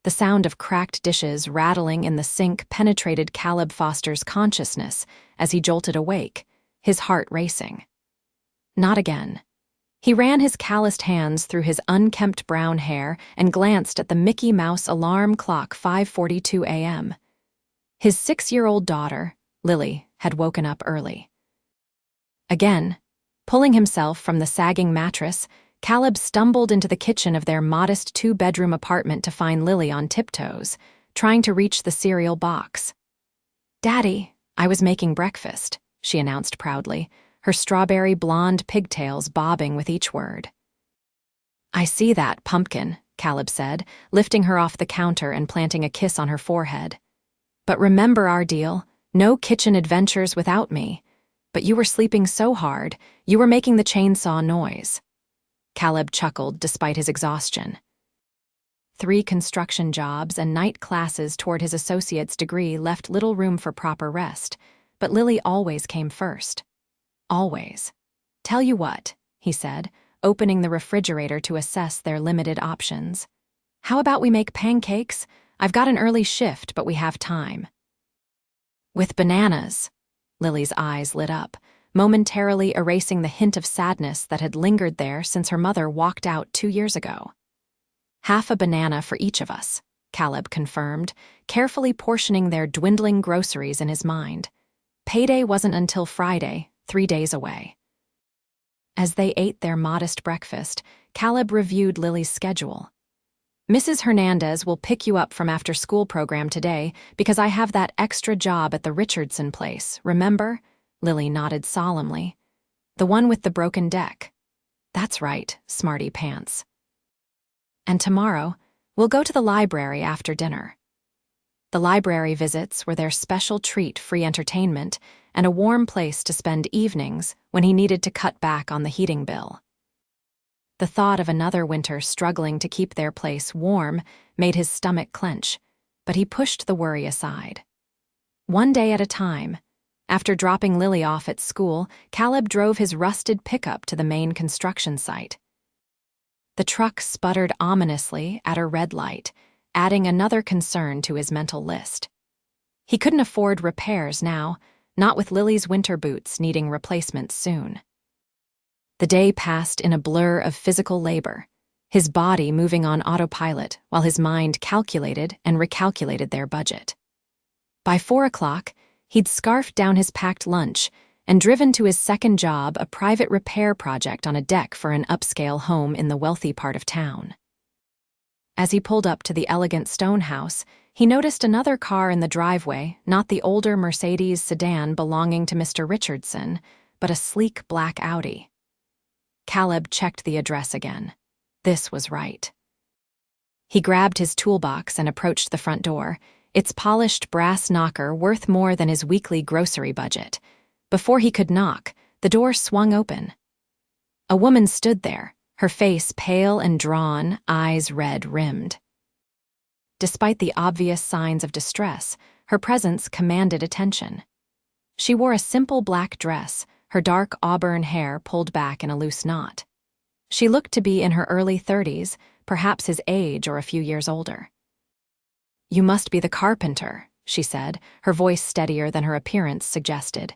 The sound of cracked dishes rattling in the sink penetrated Caleb Foster's consciousness as he jolted awake, his heart racing. Not again. He ran his calloused hands through his unkempt brown hair and glanced at the Mickey Mouse alarm clock 5:42 a.m. His 6-year-old daughter, Lily, had woken up early. Again, pulling himself from the sagging mattress, Caleb stumbled into the kitchen of their modest 2-bedroom apartment to find Lily on tiptoes, trying to reach the cereal box. "Daddy, I was making breakfast," she announced proudly, her strawberry blonde pigtails bobbing with each word. "I see that, pumpkin," Caleb said, lifting her off the counter and planting a kiss on her forehead. "But remember our deal, no kitchen adventures without me. But you were sleeping so hard, you were making the chainsaw noise." Caleb chuckled despite his exhaustion. 3 construction jobs and night classes toward his associate's degree left little room for proper rest, but Lily always came first. Always. "Tell you what," he said, opening the refrigerator to assess their limited options. "How about we make pancakes? I've got an early shift, but we have time." "With bananas." Lily's eyes lit up, momentarily erasing the hint of sadness that had lingered there since her mother walked out 2 years ago. "Half a banana for each of us," Caleb confirmed, carefully portioning their dwindling groceries in his mind. Payday wasn't until Friday, 3 days away. As they ate their modest breakfast, Caleb reviewed Lily's schedule. "Mrs. Hernandez will pick you up from after-school program today because I have that extra job at the Richardson place, remember?" Lily nodded solemnly. "The one with the broken deck." "That's right, smarty pants." "And tomorrow, we'll go to the library after dinner." The library visits were their special treat, free entertainment, and a warm place to spend evenings when he needed to cut back on the heating bill. The thought of another winter struggling to keep their place warm made his stomach clench, but he pushed the worry aside. One day at a time, after dropping Lily off at school, Caleb drove his rusted pickup to the main construction site. The truck sputtered ominously at a red light, adding another concern to his mental list. He couldn't afford repairs now, not with Lily's winter boots needing replacements soon. The day passed in a blur of physical labor, his body moving on autopilot while his mind calculated and recalculated their budget. By 4 o'clock, he'd scarfed down his packed lunch and driven to his second job, a private repair project on a deck for an upscale home in the wealthy part of town. As he pulled up to the elegant stone house, he noticed another car in the driveway, not the older Mercedes sedan belonging to Mr. Richardson, but a sleek black Audi. Caleb checked the address again. This was right. He grabbed his toolbox and approached the front door, its polished brass knocker worth more than his weekly grocery budget. Before he could knock, the door swung open. A woman stood there, her face pale and drawn, eyes red-rimmed. Despite the obvious signs of distress, her presence commanded attention. She wore a simple black dress, her dark auburn hair pulled back in a loose knot. She looked to be in her early 30s, perhaps his age or a few years older. "You must be the carpenter," she said, her voice steadier than her appearance suggested.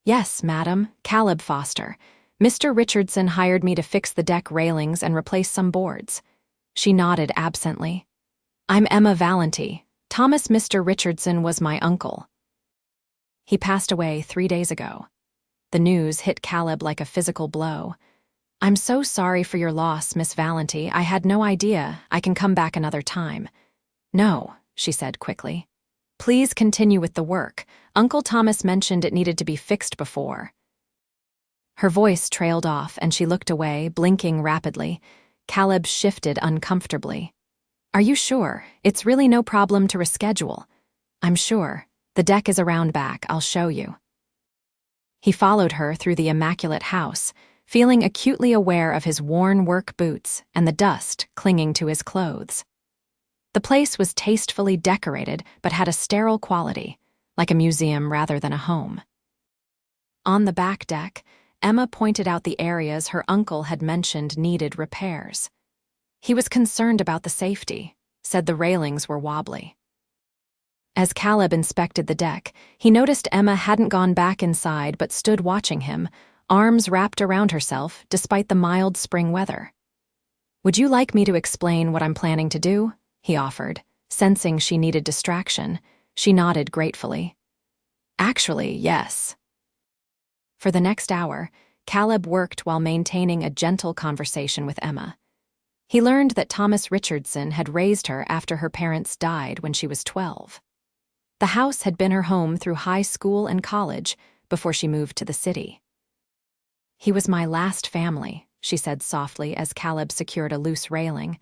"Yes, madam, Caleb Foster. Mr. Richardson hired me to fix the deck railings and replace some boards." She nodded absently. "I'm Emma Valenti. Thomas Mr. Richardson was my uncle. He passed away 3 days ago." The news hit Caleb like a physical blow. "I'm so sorry for your loss, Miss Valenti. I had no idea. I can come back another time." "No," she said quickly. "Please continue with the work. Uncle Thomas mentioned it needed to be fixed before." Her voice trailed off and she looked away, blinking rapidly. Caleb shifted uncomfortably. "Are you sure? It's really no problem to reschedule." "I'm sure. The deck is around back. I'll show you." He followed her through the immaculate house, feeling acutely aware of his worn work boots and the dust clinging to his clothes. The place was tastefully decorated but had a sterile quality, like a museum rather than a home. On the back deck, Emma pointed out the areas her uncle had mentioned needed repairs. He was concerned about the safety, said the railings were wobbly. As Caleb inspected the deck, he noticed Emma hadn't gone back inside but stood watching him, arms wrapped around herself despite the mild spring weather. "Would you like me to explain what I'm planning to do?" he offered, sensing she needed distraction. She nodded gratefully. "Actually, yes." For the next hour, Caleb worked while maintaining a gentle conversation with Emma. He learned that Thomas Richardson had raised her after her parents died when she was 12. The house had been her home through high school and college before she moved to the city. "He was my last family," she said softly as Caleb secured a loose railing.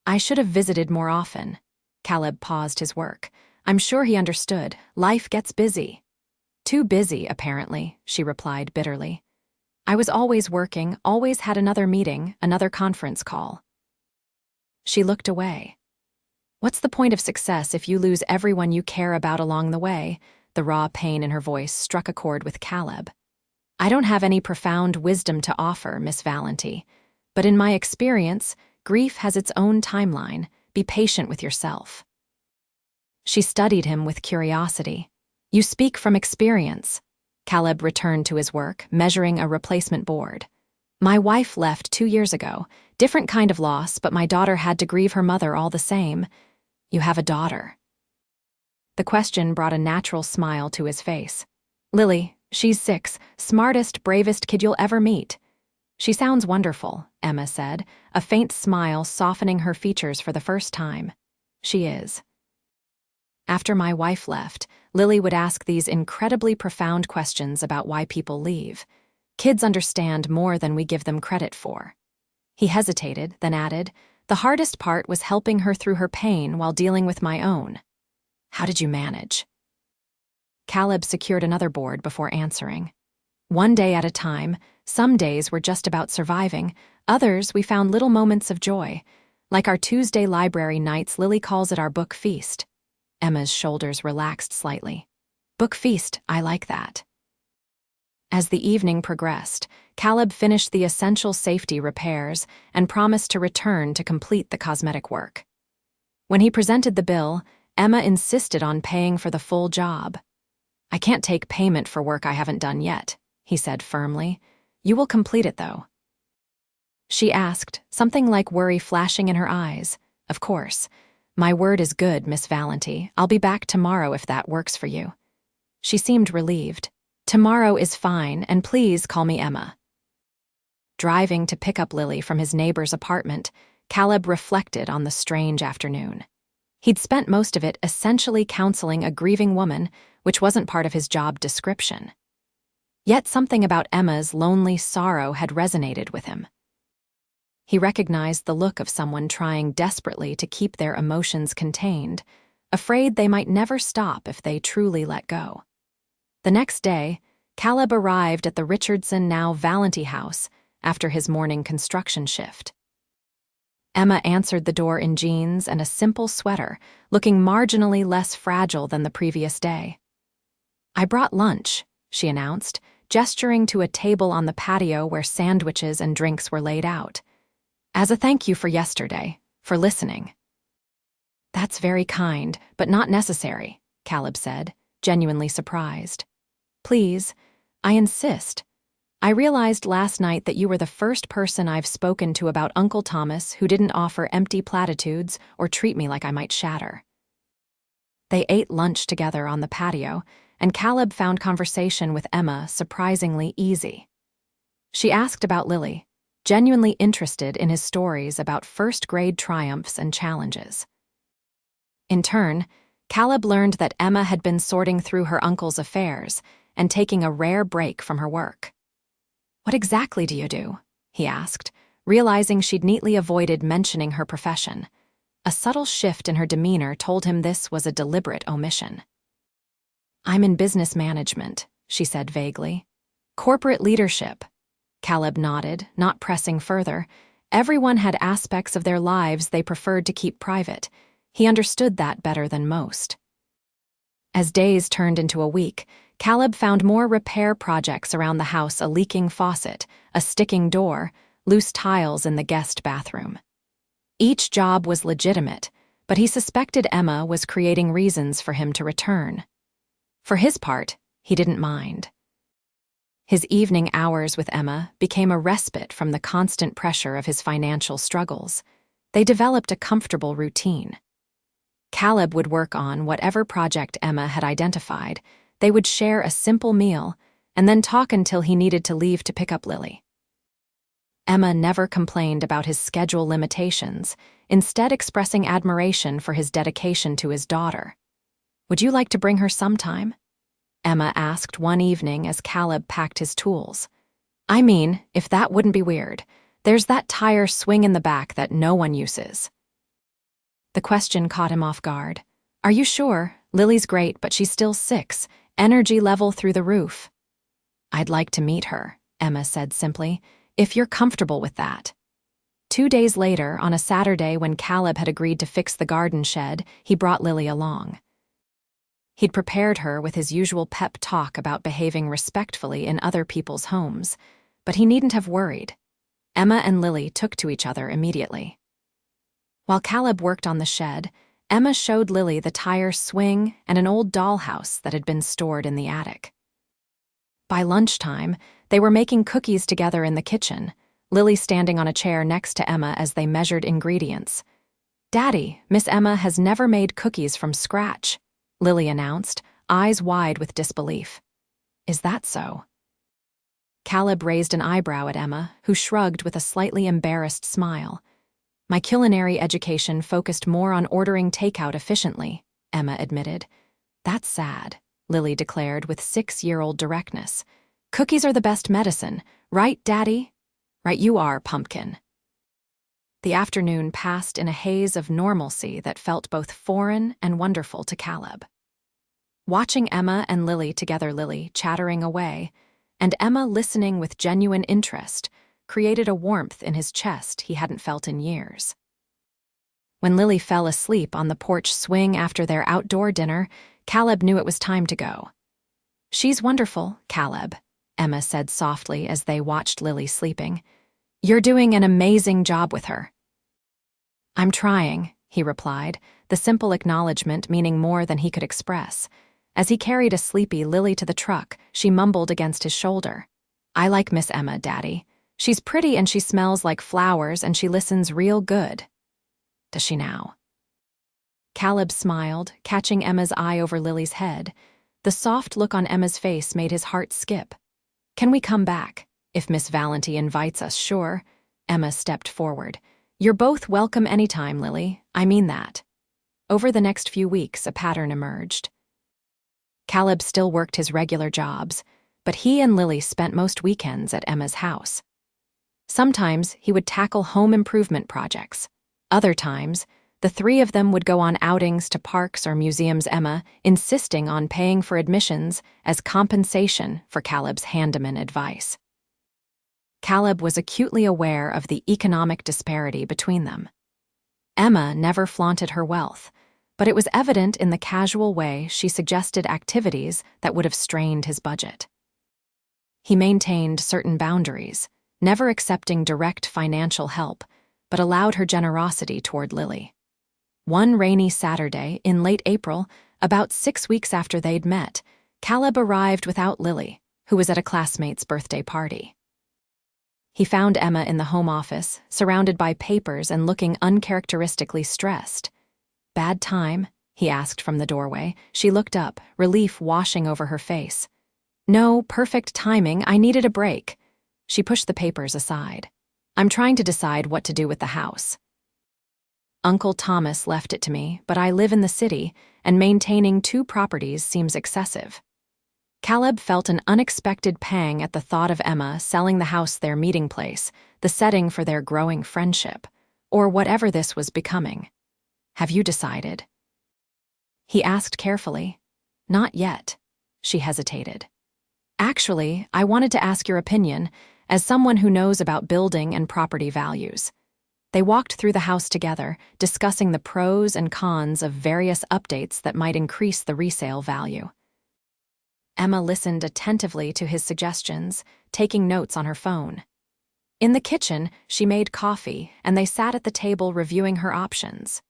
"I should have visited more often." Caleb paused his work. "I'm sure he understood. Life gets busy." "Too busy, apparently," she replied bitterly. "I was always working, always had another meeting, another conference call." She looked away. "What's the point of success if you lose everyone you care about along the way?" The raw pain in her voice struck a chord with Caleb. "I don't have any profound wisdom to offer, Miss Valenti, but in my experience, grief has its own timeline. Be patient with yourself." She studied him with curiosity. "You speak from experience." Caleb returned to his work, measuring a replacement board. "My wife left 2 years ago. Different kind of loss, but my daughter had to grieve her mother all the same." "You have a daughter?" The question brought a natural smile to his face. "Lily, she's 6, smartest, bravest kid you'll ever meet." "She sounds wonderful," Emma said, a faint smile softening her features for the first time. "She is." After my wife left, Lily would ask these incredibly profound questions about why people leave. "Kids understand more than we give them credit for." He hesitated, then added, "The hardest part was helping her through her pain while dealing with my own." "How did you manage?" Caleb secured another board before answering. "One day at a time. Some days were just about surviving. Others we found little moments of joy. Like our Tuesday library nights, Lily calls it our book feast." Emma's shoulders relaxed slightly. "Book feast, I like that." As the evening progressed, Caleb finished the essential safety repairs and promised to return to complete the cosmetic work. When he presented the bill, Emma insisted on paying for the full job. "I can't take payment for work I haven't done yet," he said firmly. "You will complete it, though?" She asked, something like worry flashing in her eyes. "Of course. My word is good, Miss Valenti. I'll be back tomorrow if that works for you." She seemed relieved. "Tomorrow is fine, and please call me Emma." Driving to pick up Lily from his neighbor's apartment, Caleb reflected on the strange afternoon. He'd spent most of it essentially counseling a grieving woman, which wasn't part of his job description. Yet something about Emma's lonely sorrow had resonated with him. He recognized the look of someone trying desperately to keep their emotions contained, afraid they might never stop if they truly let go. The next day, Caleb arrived at the Richardson now Valenti house after his morning construction shift. Emma answered the door in jeans and a simple sweater, looking marginally less fragile than the previous day. "I brought lunch," she announced, gesturing to a table on the patio where sandwiches and drinks were laid out. "As a thank you for yesterday, for listening." "That's very kind, but not necessary," Caleb said, genuinely surprised. "Please, I insist. I realized last night that you were the first person I've spoken to about Uncle Thomas who didn't offer empty platitudes or treat me like I might shatter." They ate lunch together on the patio, and Caleb found conversation with Emma surprisingly easy. She asked about Lily, genuinely interested in his stories about first-grade triumphs and challenges. In turn, Caleb learned that Emma had been sorting through her uncle's affairs and taking a rare break from her work. "What exactly do you do?" he asked, realizing she'd neatly avoided mentioning her profession. A subtle shift in her demeanor told him this was a deliberate omission. "I'm in business management," she said vaguely. "Corporate leadership." Caleb nodded, not pressing further. Everyone had aspects of their lives they preferred to keep private. He understood that better than most. As days turned into a week, Caleb found more repair projects around the house: a leaking faucet, a sticking door, loose tiles in the guest bathroom. Each job was legitimate, but he suspected Emma was creating reasons for him to return. For his part, he didn't mind. His evening hours with Emma became a respite from the constant pressure of his financial struggles. They developed a comfortable routine. Caleb would work on whatever project Emma had identified. They would share a simple meal and then talk until he needed to leave to pick up Lily. Emma never complained about his schedule limitations, instead expressing admiration for his dedication to his daughter. "Would you like to bring her sometime?" Emma asked one evening as Caleb packed his tools. "I mean, if that wouldn't be weird. There's that tire swing in the back that no one uses." The question caught him off guard. "Are you sure? Lily's great, but she's still 6, energy level through the roof." "I'd like to meet her," Emma said simply, "if you're comfortable with that." 2 days later, on a Saturday when Caleb had agreed to fix the garden shed, he brought Lily along. He'd prepared her with his usual pep talk about behaving respectfully in other people's homes, but he needn't have worried. Emma and Lily took to each other immediately. While Caleb worked on the shed, Emma showed Lily the tire swing and an old dollhouse that had been stored in the attic. By lunchtime, they were making cookies together in the kitchen, Lily standing on a chair next to Emma as they measured ingredients. "Daddy, Miss Emma has never made cookies from scratch," Lily announced, eyes wide with disbelief. "Is that so?" Caleb raised an eyebrow at Emma, who shrugged with a slightly embarrassed smile. "My culinary education focused more on ordering takeout efficiently," Emma admitted. "That's sad," Lily declared with 6-year-old directness. "Cookies are the best medicine, right, Daddy?" "Right you are, pumpkin." The afternoon passed in a haze of normalcy that felt both foreign and wonderful to Caleb. Watching Emma and Lily together, Lily chattering away, and Emma listening with genuine interest, created a warmth in his chest he hadn't felt in years. When Lily fell asleep on the porch swing after their outdoor dinner, Caleb knew it was time to go. "She's wonderful, Caleb," Emma said softly as they watched Lily sleeping. "You're doing an amazing job with her." "I'm trying," he replied, the simple acknowledgement meaning more than he could express. As he carried a sleepy Lily to the truck, she mumbled against his shoulder. "I like Miss Emma, Daddy. She's pretty and she smells like flowers and she listens real good." "Does she now?" Caleb smiled, catching Emma's eye over Lily's head. The soft look on Emma's face made his heart skip. "Can we come back? If Miss Valenti invites us, sure." Emma stepped forward. "You're both welcome anytime, Lily. I mean that." Over the next few weeks, a pattern emerged. Caleb still worked his regular jobs, but he and Lily spent most weekends at Emma's house. Sometimes he would tackle home improvement projects. Other times, the three of them would go on outings to parks or museums, Emma insisting on paying for admissions as compensation for Caleb's handyman advice. Caleb was acutely aware of the economic disparity between them. Emma never flaunted her wealth, but it was evident in the casual way she suggested activities that would have strained his budget. He maintained certain boundaries, never accepting direct financial help, but allowed her generosity toward Lily. One rainy Saturday in late April, about 6 weeks after they'd met, Caleb arrived without Lily, who was at a classmate's birthday party. He found Emma in the home office, surrounded by papers and looking uncharacteristically stressed. "Bad time?" he asked from the doorway. She looked up, relief washing over her face. "No, perfect timing. I needed a break." She pushed the papers aside. "I'm trying to decide what to do with the house. Uncle Thomas left it to me, but I live in the city, and maintaining 2 properties seems excessive." Caleb felt an unexpected pang at the thought of Emma selling the house, their meeting place, the setting for their growing friendship, or whatever this was becoming. "Have you decided?" he asked carefully. "Not yet." She hesitated. "Actually, I wanted to ask your opinion, as someone who knows about building and property values." They walked through the house together, discussing the pros and cons of various updates that might increase the resale value. Emma listened attentively to his suggestions, taking notes on her phone. In the kitchen, she made coffee, and they sat at the table reviewing her options.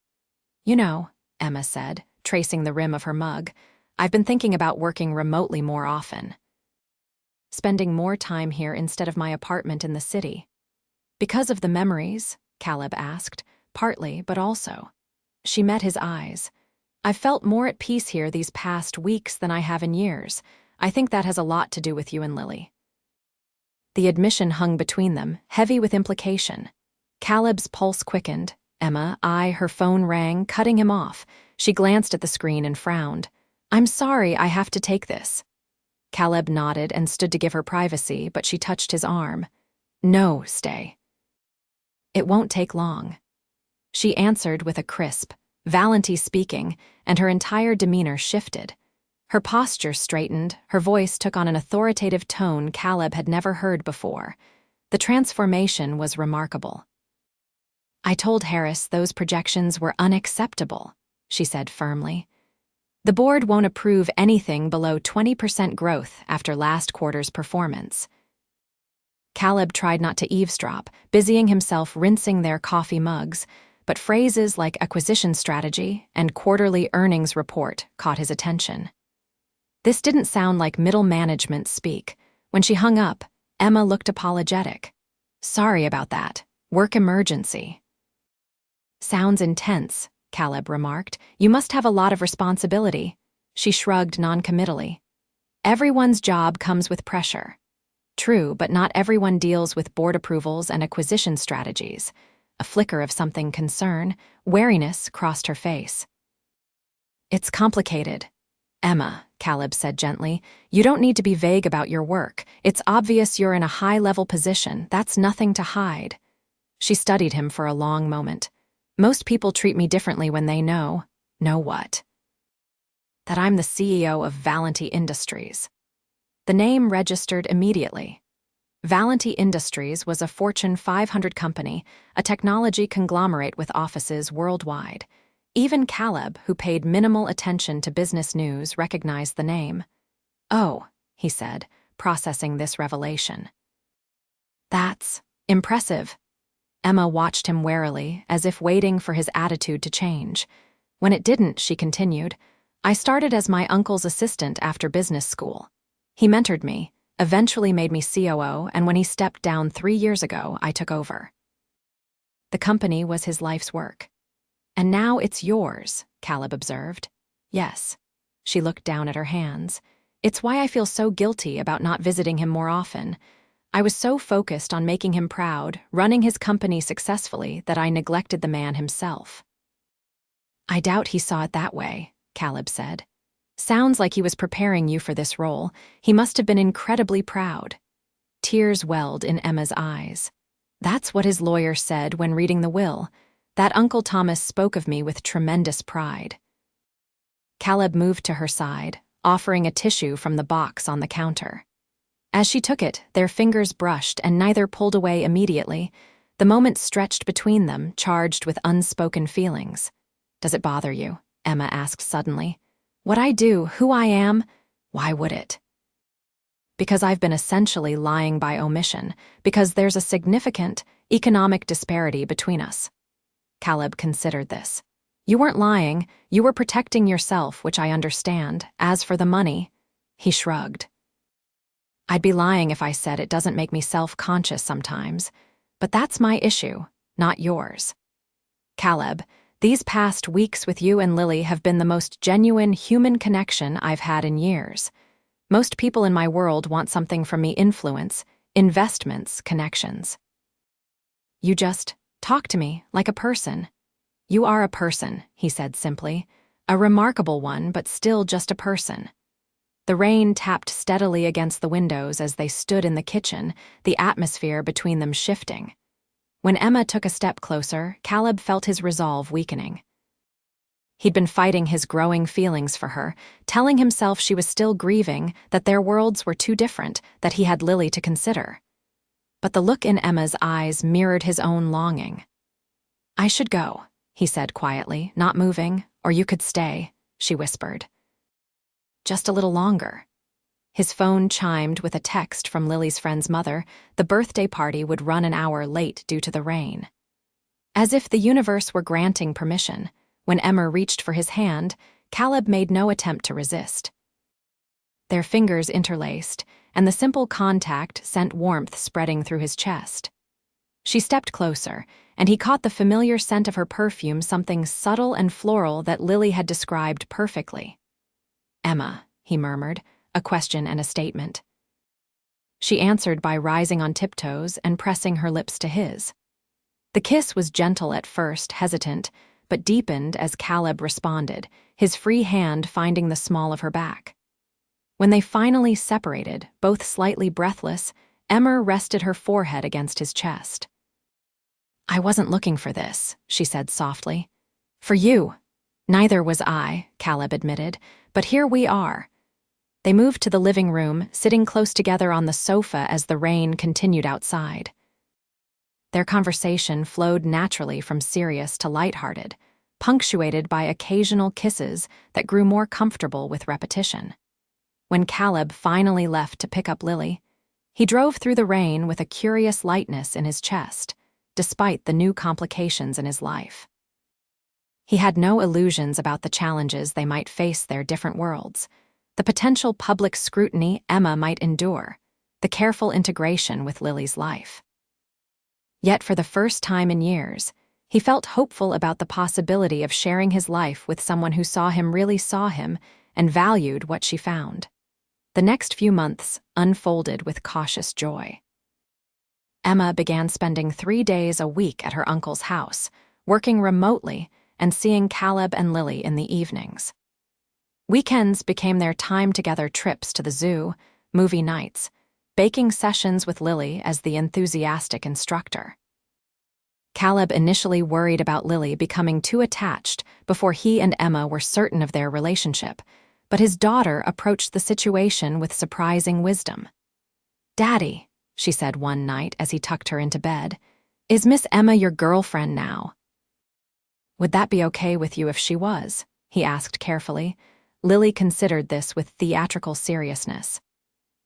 You know, Emma said, tracing the rim of her mug, I've been thinking about working remotely more often. Spending more time here instead of my apartment in the city. Because of the memories? Caleb asked, partly, but also. She met his eyes. I've felt more at peace here these past weeks than I have in years. I think that has a lot to do with you and Lily. The admission hung between them, heavy with implication. Caleb's pulse quickened. Emma, her phone rang, cutting him off. She glanced at the screen and frowned. I'm sorry, I have to take this. Caleb nodded and stood to give her privacy, but she touched his arm. No, stay. It won't take long. She answered with a crisp, Valenti speaking, and her entire demeanor shifted. Her posture straightened, her voice took on an authoritative tone Caleb had never heard before. The transformation was remarkable. I told Harris those projections were unacceptable, she said firmly. The board won't approve anything below 20% growth after last quarter's performance. Caleb tried not to eavesdrop, busying himself rinsing their coffee mugs, but phrases like acquisition strategy and quarterly earnings report caught his attention. This didn't sound like middle management speak. When she hung up, Emma looked apologetic. Sorry about that. Work emergency. Sounds intense, Caleb remarked. You must have a lot of responsibility. She shrugged noncommittally. Everyone's job comes with pressure. True, but not everyone deals with board approvals and acquisition strategies. A flicker of something concern, wariness crossed her face. It's complicated. Emma, Caleb said gently, you don't need to be vague about your work. It's obvious you're in a high-level position. That's nothing to hide. She studied him for a long moment. Most people treat me differently when they know. Know what? That I'm the CEO of Valenti Industries. The name registered immediately. Valenti Industries was a Fortune 500 company, a technology conglomerate with offices worldwide. Even Caleb, who paid minimal attention to business news, recognized the name. Oh, he said, processing this revelation. That's impressive. Emma watched him warily, as if waiting for his attitude to change. When it didn't, she continued, I started as my uncle's assistant after business school. He mentored me, eventually made me COO, and when he stepped down 3 years ago, I took over. The company was his life's work. And now it's yours, Caleb observed. Yes. She looked down at her hands. It's why I feel so guilty about not visiting him more often. I was so focused on making him proud, running his company successfully, that I neglected the man himself. I doubt he saw it that way, Caleb said. Sounds like he was preparing you for this role. He must have been incredibly proud. Tears welled in Emma's eyes. That's what his lawyer said when reading the will. That Uncle Thomas spoke of me with tremendous pride. Caleb moved to her side, offering a tissue from the box on the counter. As she took it, their fingers brushed and neither pulled away immediately. The moment stretched between them, charged with unspoken feelings. Does it bother you? Emma asked suddenly. What I do, who I am, why would it? Because I've been essentially lying by omission, because there's a significant economic disparity between us. Caleb considered this. You weren't lying, you were protecting yourself, which I understand. As for the money, he shrugged. I'd be lying if I said it doesn't make me self-conscious sometimes, but that's my issue, not yours. Caleb, these past weeks with you and Lily have been the most genuine human connection I've had in years. Most people in my world want something from me: influence, investments, connections. You just talk to me like a person. You are a person, he said simply. A remarkable one, but still just a person. The rain tapped steadily against the windows as they stood in the kitchen, the atmosphere between them shifting. When Emma took a step closer, Caleb felt his resolve weakening. He'd been fighting his growing feelings for her, telling himself she was still grieving, that their worlds were too different, that he had Lily to consider. But the look in Emma's eyes mirrored his own longing. I should go, he said quietly, not moving. Or you could stay, she whispered. Just a little longer. His phone chimed with a text from Lily's friend's mother. The birthday party would run an hour late due to the rain. As if the universe were granting permission, When Emma reached for his hand, Caleb made no attempt to resist. Their fingers interlaced, and the simple contact sent warmth spreading through his chest. She stepped closer, and he caught the familiar scent of her perfume, something subtle and floral that Lily had described perfectly. "Emma," he murmured, a question and a statement. She answered by rising on tiptoes and pressing her lips to his. The kiss was gentle at first, hesitant, but deepened as Caleb responded, his free hand finding the small of her back. When they finally separated, both slightly breathless, Emma rested her forehead against his chest. "I wasn't looking for this," she said softly. "For you." "Neither was I," Caleb admitted, "but here we are." They moved to the living room, sitting close together on the sofa as the rain continued outside. Their conversation flowed naturally from serious to lighthearted, punctuated by occasional kisses that grew more comfortable with repetition. When Caleb finally left to pick up Lily, he drove through the rain with a curious lightness in his chest, despite the new complications in his life. He had no illusions about the challenges they might face their different worlds, the potential public scrutiny Emma might endure, the careful integration with Lily's life. Yet for the first time in years, he felt hopeful about the possibility of sharing his life with someone who really saw him and valued what she found. The next few months unfolded with cautious joy. Emma began spending 3 days a week at her uncle's house, working remotely and seeing Caleb and Lily in the evenings. Weekends became their time-together trips to the zoo, movie nights, baking sessions with Lily as the enthusiastic instructor. Caleb initially worried about Lily becoming too attached before he and Emma were certain of their relationship, but his daughter approached the situation with surprising wisdom. "Daddy," she said one night as he tucked her into bed, "is Miss Emma your girlfriend now?" "Would that be okay with you if she was?" he asked carefully. Lily considered this with theatrical seriousness.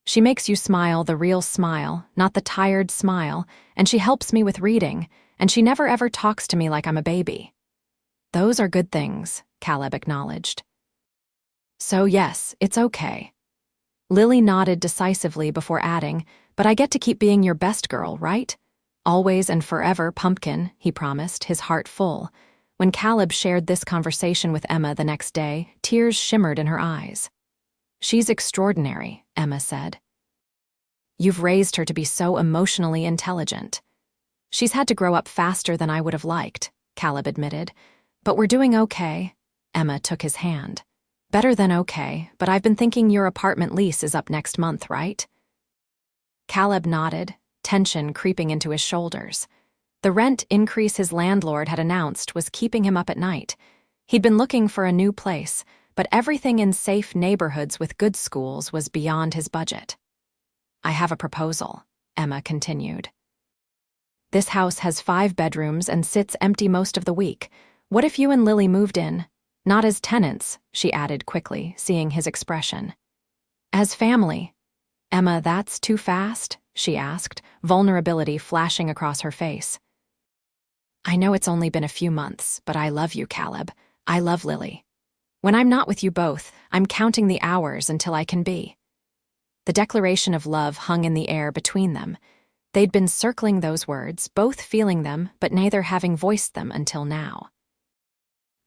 "She makes you smile the real smile, not the tired smile, and she helps me with reading, and she never ever talks to me like I'm a baby." "Those are good things," Caleb acknowledged. "So yes, it's okay." Lily nodded decisively before adding, "But I get to keep being your best girl, right? Always and forever, Pumpkin," he promised, his heart full. When Caleb shared this conversation with Emma the next day, tears shimmered in her eyes. "She's extraordinary," Emma said. "You've raised her to be so emotionally intelligent." "She's had to grow up faster than I would have liked," Caleb admitted. "But we're doing okay." Emma took his hand. "Better than okay, but I've been thinking your apartment lease is up next month, right?" Caleb nodded, tension creeping into his shoulders. The rent increase his landlord had announced was keeping him up at night. He'd been looking for a new place, but everything in safe neighborhoods with good schools was beyond his budget. "I have a proposal," Emma continued. "This house has 5 bedrooms and sits empty most of the week. What if you and Lily moved in? Not as tenants," she added quickly, seeing his expression. "As family." "Emma, that's too fast?" she asked, vulnerability flashing across her face. "I know it's only been a few months, but I love you, Caleb. I love Lily. When I'm not with you both, I'm counting the hours until I can be." The declaration of love hung in the air between them. They'd been circling those words, both feeling them, but neither having voiced them until now.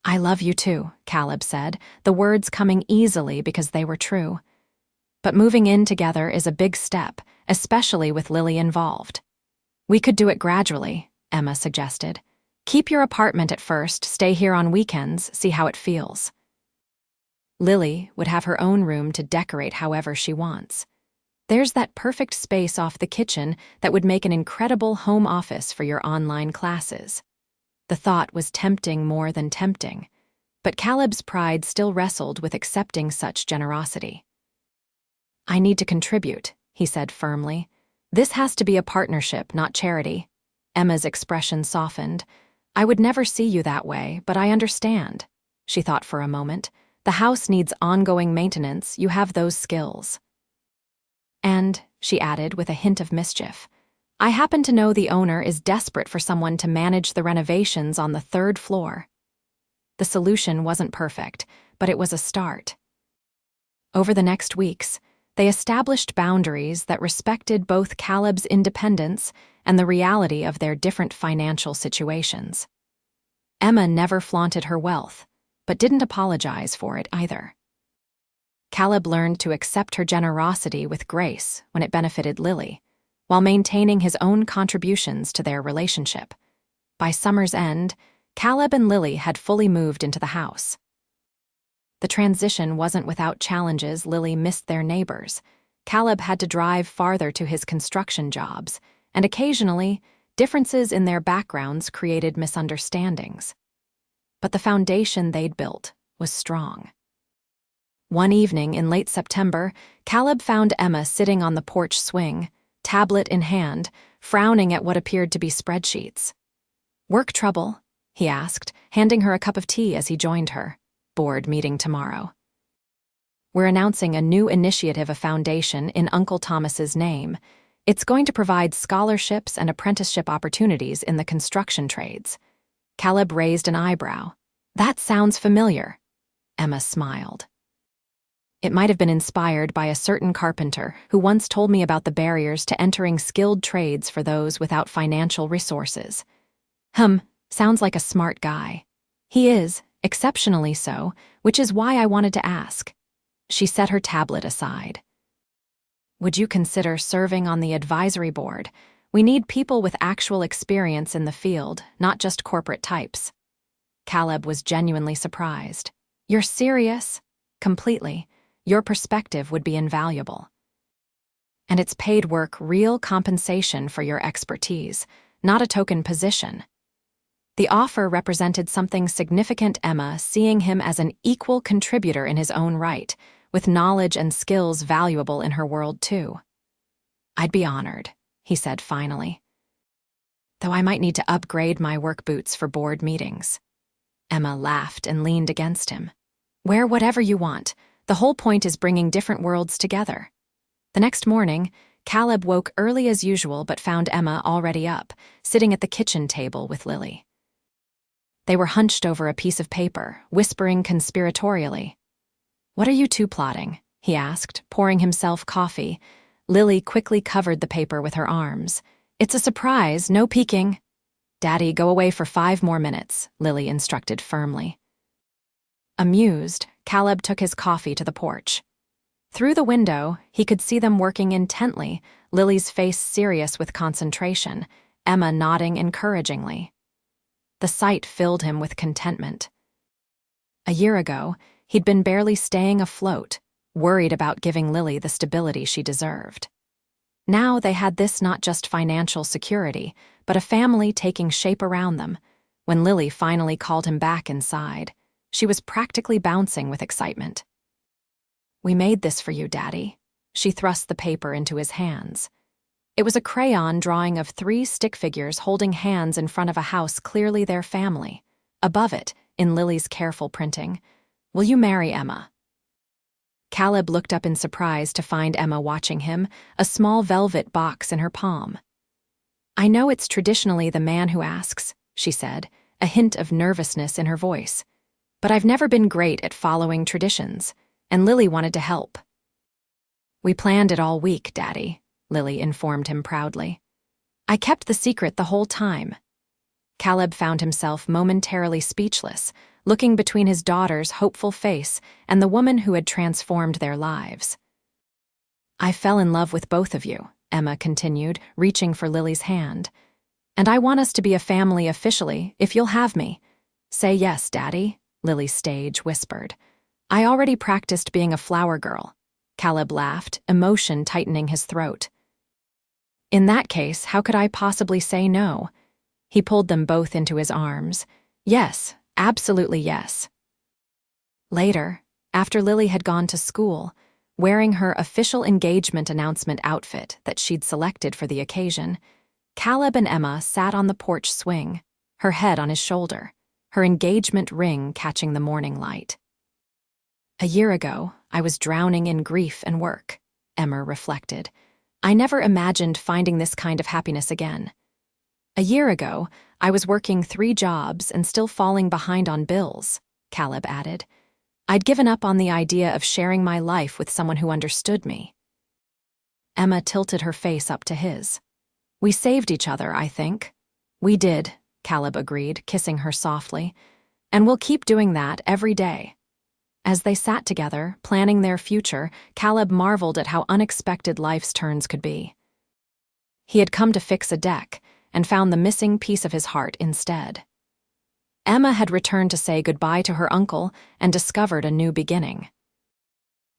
"I love you too," Caleb said, the words coming easily because they were true. "But moving in together is a big step, especially with Lily involved." "We could do it gradually," Emma suggested. "Keep your apartment at first, stay here on weekends, see how it feels." Lily would have her own room to decorate however she wants. There's that perfect space off the kitchen that would make an incredible home office for your online classes. The thought was tempting more than tempting, but Caleb's pride still wrestled with accepting such generosity. "I need to contribute," he said firmly. "This has to be a partnership, not charity." Emma's expression softened. "I would never see you that way, but I understand." She thought for a moment. "The house needs ongoing maintenance, you have those skills." "And," she added with a hint of mischief, "I happen to know the owner is desperate for someone to manage the renovations on the 3rd floor." The solution wasn't perfect, but it was a start. Over the next weeks, they established boundaries that respected both Caleb's independence and the reality of their different financial situations. Emma never flaunted her wealth, but didn't apologize for it either. Caleb learned to accept her generosity with grace when it benefited Lily, while maintaining his own contributions to their relationship. By summer's end, Caleb and Lily had fully moved into the house. The transition wasn't without challenges. Lily missed their neighbors. Caleb had to drive farther to his construction jobs, and occasionally, differences in their backgrounds created misunderstandings. But the foundation they'd built was strong. One evening in late September, Caleb found Emma sitting on the porch swing, tablet in hand, frowning at what appeared to be spreadsheets. "Work trouble?" he asked, handing her a cup of tea as he joined her. "Board meeting tomorrow. We're announcing a new initiative, a foundation in Uncle Thomas's name. It's going to provide scholarships and apprenticeship opportunities in the construction trades." Caleb raised an eyebrow. "That sounds familiar." Emma smiled. "It might have been inspired by a certain carpenter who once told me about the barriers to entering skilled trades for those without financial resources." Sounds like a smart guy." "He is, exceptionally so, which is why I wanted to ask." She set her tablet aside. "Would you consider serving on the advisory board? We need people with actual experience in the field, not just corporate types." Caleb was genuinely surprised. "You're serious?" "Completely. Your perspective would be invaluable. And it's paid work, real compensation for your expertise, not a token position." The offer represented something significant. Emma, seeing him as an equal contributor in his own right, with knowledge and skills valuable in her world too. "I'd be honored," he said finally. "Though I might need to upgrade my work boots for board meetings." Emma laughed and leaned against him. "Wear whatever you want. The whole point is bringing different worlds together." The next morning, Caleb woke early as usual but found Emma already up, sitting at the kitchen table with Lily. They were hunched over a piece of paper, whispering conspiratorially. "What are you two plotting?" he asked, pouring himself coffee. Lily quickly covered the paper with her arms. "It's a surprise, no peeking." "Daddy, go away for 5 more minutes," Lily instructed firmly. Amused, Caleb took his coffee to the porch. Through the window, he could see them working intently, Lily's face serious with concentration, Emma nodding encouragingly. The sight filled him with contentment. A year ago, he'd been barely staying afloat, worried about giving Lily the stability she deserved. Now they had this not just financial security, but a family taking shape around them. When Lily finally called him back inside, she was practically bouncing with excitement. "We made this for you, Daddy." She thrust the paper into his hands. It was a crayon drawing of 3 stick figures holding hands in front of a house clearly their family. Above it, in Lily's careful printing, "Will you marry Emma?" Caleb looked up in surprise to find Emma watching him, a small velvet box in her palm. "I know it's traditionally the man who asks," she said, a hint of nervousness in her voice. "But I've never been great at following traditions, and Lily wanted to help." "We planned it all week, Daddy," Lily informed him proudly. "I kept the secret the whole time." Caleb found himself momentarily speechless, looking between his daughter's hopeful face and the woman who had transformed their lives. "I fell in love with both of you," Emma continued, reaching for Lily's hand. "And I want us to be a family officially, if you'll have me." "Say yes, Daddy," Lily Stage whispered. "I already practiced being a flower girl." Caleb laughed, emotion tightening his throat. "In that case, how could I possibly say no?" He pulled them both into his arms. "Yes, absolutely yes." Later, after Lily had gone to school, wearing her official engagement announcement outfit that she'd selected for the occasion, Caleb and Emma sat on the porch swing, her head on his shoulder, her engagement ring catching the morning light. "A year ago, I was drowning in grief and work," Emma reflected. "I never imagined finding this kind of happiness again. A year ago, I was working 3 jobs and still falling behind on bills." Caleb added. I'd given up on the idea of sharing my life with someone who understood me. Emma tilted her face up to his. We saved each other, I think. We did, Caleb agreed, kissing her softly. And we'll keep doing that every day. As they sat together, planning their future, Caleb marveled at how unexpected life's turns could be. He had come to fix a deck and found the missing piece of his heart instead. Emma had returned to say goodbye to her uncle and discovered a new beginning.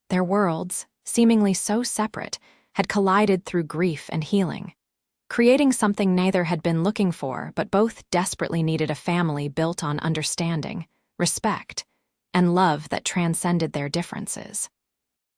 Their worlds, seemingly so separate, had collided through grief and healing, creating something neither had been looking for, but both desperately needed: a family built on understanding, respect, and love that transcended their differences.